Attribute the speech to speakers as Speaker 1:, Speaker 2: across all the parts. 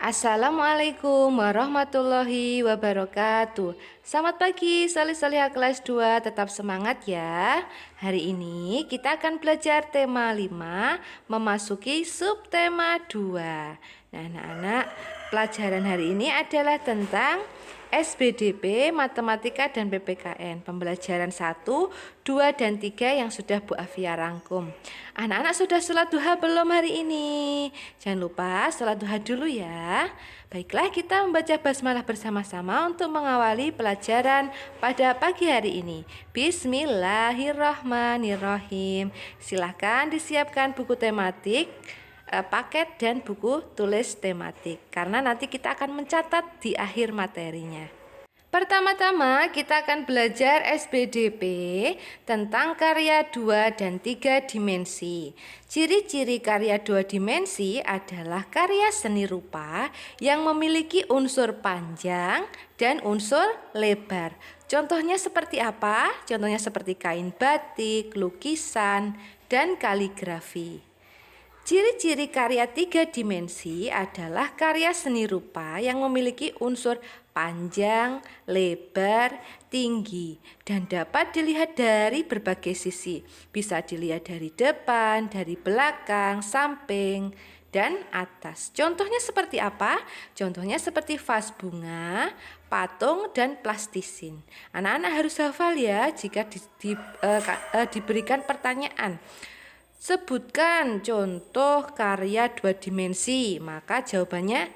Speaker 1: Assalamualaikum warahmatullahi wabarakatuh. Selamat pagi salih-salihah kelas 2, tetap semangat ya. Hari ini kita akan belajar tema 5, memasuki subtema 2. Nah anak-anak, pelajaran hari ini adalah tentang SBDP, Matematika dan PPKN. Pembelajaran 1, 2, dan 3 yang sudah Bu Afia rangkum. Anak-anak sudah sholat duha belum hari ini? Jangan lupa sholat duha dulu ya. Baiklah, kita membaca basmalah bersama-sama untuk mengawali pelajaran pada pagi hari ini. Bismillahirrahmanirrahim. Silahkan disiapkan buku tematik, paket dan buku tulis tematik, karena nanti kita akan mencatat di akhir materinya. Pertama-tama kita akan belajar SBDP tentang karya 2 dan 3 dimensi. Ciri-ciri karya 2 dimensi adalah karya seni rupa yang memiliki unsur panjang dan unsur lebar. Contohnya seperti apa? Contohnya seperti kain batik, lukisan, dan kaligrafi. Ciri-ciri karya 3 dimensi adalah karya seni rupa yang memiliki unsur panjang, lebar, tinggi, dan dapat dilihat dari berbagai sisi. Bisa dilihat dari depan, dari belakang, samping, dan atas. Contohnya seperti apa? Contohnya seperti vas bunga, patung, dan plastisin. Anak-anak harus hafal ya jika diberikan pertanyaan. Sebutkan contoh karya 2 dimensi, maka jawabannya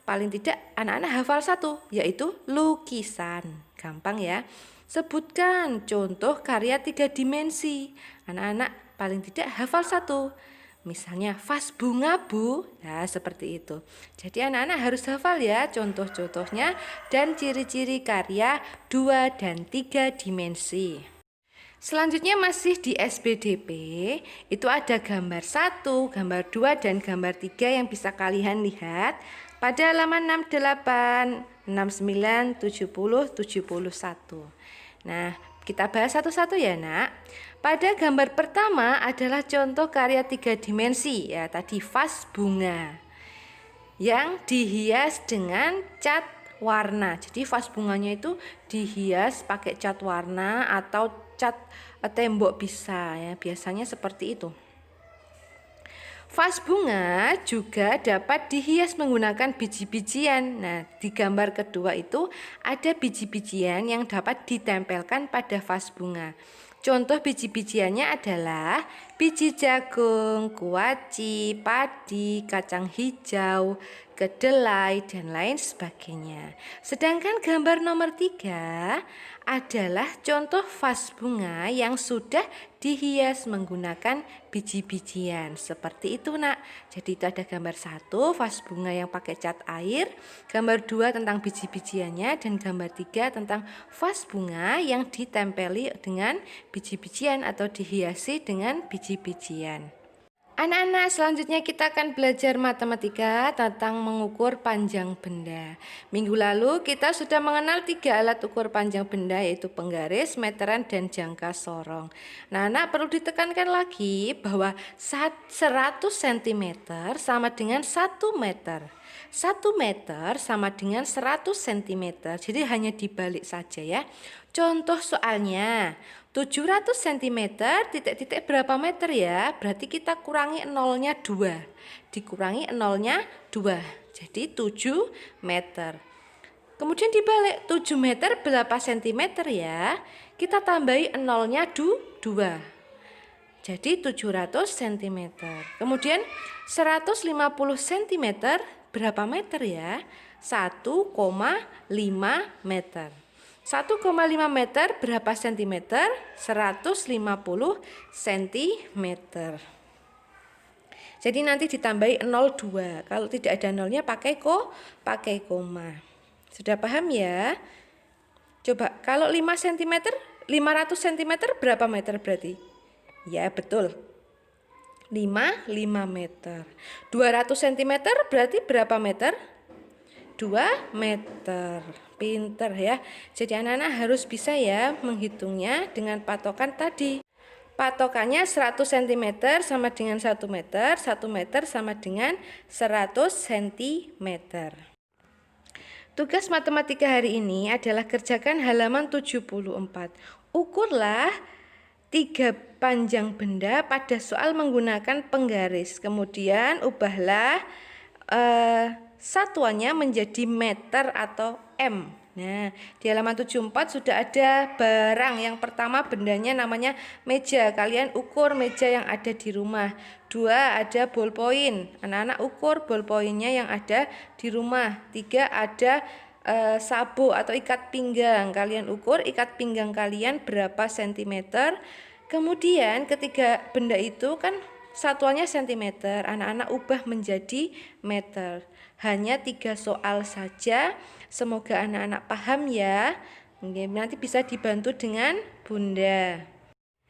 Speaker 1: paling tidak anak-anak hafal satu, yaitu lukisan. Gampang ya. Sebutkan contoh karya 3 dimensi, anak-anak paling tidak hafal satu. Misalnya vas bunga Bu, nah seperti itu. Jadi anak-anak harus hafal ya contoh-contohnya dan ciri-ciri karya 2 dan 3 dimensi. Selanjutnya masih di SBDP, itu ada gambar 1, gambar 2, dan gambar 3 yang bisa kalian lihat pada halaman 68, 69, 70, 71. Nah, kita bahas satu-satu ya nak. Pada gambar pertama adalah contoh karya 3 dimensi, ya tadi vas bunga yang dihias dengan cat warna. Jadi vas bunganya itu dihias pakai cat warna atau cat tembok bisa ya, biasanya seperti itu. Vas bunga juga dapat dihias menggunakan biji-bijian. Nah, di gambar kedua itu ada biji-bijian yang dapat ditempelkan pada vas bunga. Contoh biji-bijiannya adalah biji jagung, kuaci, padi, kacang hijau, kedelai, dan lain sebagainya. Sedangkan gambar nomor 3 adalah contoh vas bunga yang sudah dihias menggunakan biji-bijian. Seperti itu nak. Jadi itu ada gambar 1 vas bunga yang pakai cat air, gambar 2 tentang biji-bijiannya, dan gambar 3 tentang vas bunga yang ditempeli dengan biji-bijian atau dihiasi dengan biji-bijian. Anak-anak, selanjutnya kita akan belajar matematika tentang mengukur panjang benda. Minggu lalu kita sudah mengenal 3 alat ukur panjang benda, yaitu penggaris, meteran, dan jangka sorong. Nah, anak perlu ditekankan lagi bahwa 100 cm sama dengan 1 meter. 1 meter sama dengan 100 cm. Jadi hanya dibalik saja ya. Contoh soalnya 700 cm titik-titik berapa meter ya? Berarti kita kurangi nolnya 2. Dikurangi nolnya 2. Jadi 7 meter. Kemudian dibalik 7 meter berapa cm ya? Kita tambahi nolnya 2. Jadi 700 cm. Kemudian 150 cm berapa meter ya? 1,5 meter. 1,5 meter berapa sentimeter? 150 cm. Jadi nanti ditambahi 02. Kalau tidak ada nolnya pakai koma. Sudah paham ya? Coba kalau 5 cm, 500 cm berapa meter berarti? Ya betul. 5 meter. 200 cm berarti berapa meter? 2 meter. Pinter ya. Jadi anak-anak harus bisa ya menghitungnya dengan patokan tadi. Patokannya 100 cm sama dengan 1 meter, 1 meter sama dengan 100 cm. Tugas matematika hari ini adalah kerjakan halaman 74. Ukurlah 3 panjang benda pada soal menggunakan penggaris. Kemudian ubahlah satuannya menjadi meter atau M. Nah, di halaman 74 sudah ada barang. Yang pertama bendanya namanya meja. Kalian ukur meja yang ada di rumah. 2, ada ballpoint. Anak-anak ukur ballpointnya yang ada di rumah. 3, ada sabuk atau ikat pinggang. Kalian ukur ikat pinggang kalian berapa sentimeter. Kemudian ketiga benda itu kan satuannya sentimeter, anak-anak ubah menjadi meter. Hanya 3 soal saja. Semoga anak-anak paham ya. Nanti bisa dibantu dengan Bunda.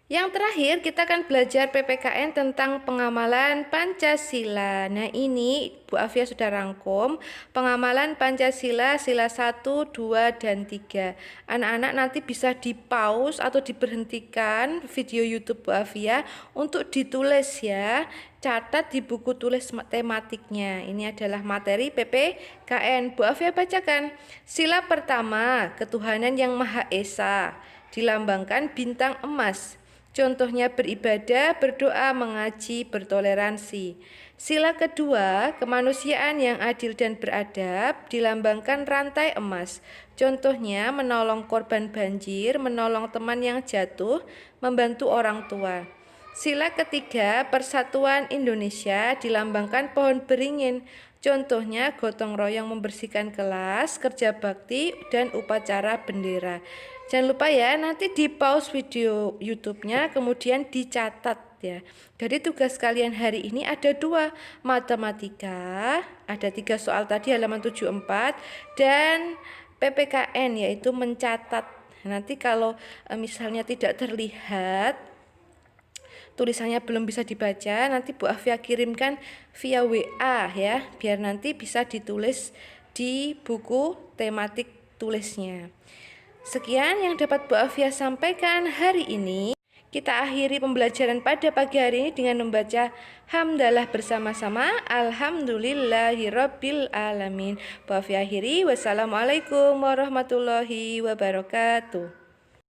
Speaker 1: Yang terakhir kita akan belajar PPKN tentang pengamalan Pancasila. Nah ini Bu Afia sudah rangkum pengamalan Pancasila sila 1, 2, dan 3. Anak-anak nanti bisa di pause atau diberhentikan video YouTube Bu Afia untuk ditulis ya. Catat di buku tulis tematiknya. Ini adalah materi PPKN. Bu Afia bacakan. Sila pertama, ketuhanan yang Maha Esa, dilambangkan bintang emas. Contohnya beribadah, berdoa, mengaji, bertoleransi. Sila kedua, kemanusiaan yang adil dan beradab, dilambangkan rantai emas. Contohnya menolong korban banjir, menolong teman yang jatuh, membantu orang tua. Sila ketiga, persatuan Indonesia, dilambangkan pohon beringin. Contohnya gotong royong membersihkan kelas, kerja bakti, dan upacara bendera. Jangan lupa ya, nanti di pause video YouTube-nya, kemudian dicatat ya. Jadi tugas kalian hari ini ada 2, matematika, ada 3 soal tadi halaman 74, dan PPKN yaitu mencatat. Nanti kalau misalnya tidak terlihat, tulisannya belum bisa dibaca, nanti Bu Afia kirimkan via WA ya, biar nanti bisa ditulis di buku tematik tulisnya. Sekian yang dapat Bu Afia sampaikan hari ini. Kita akhiri pembelajaran pada pagi hari ini dengan membaca hamdalah bersama-sama. Alhamdulillahirabbil alamin. Bu Afia akhiri. Wassalamualaikum warahmatullahi wabarakatuh.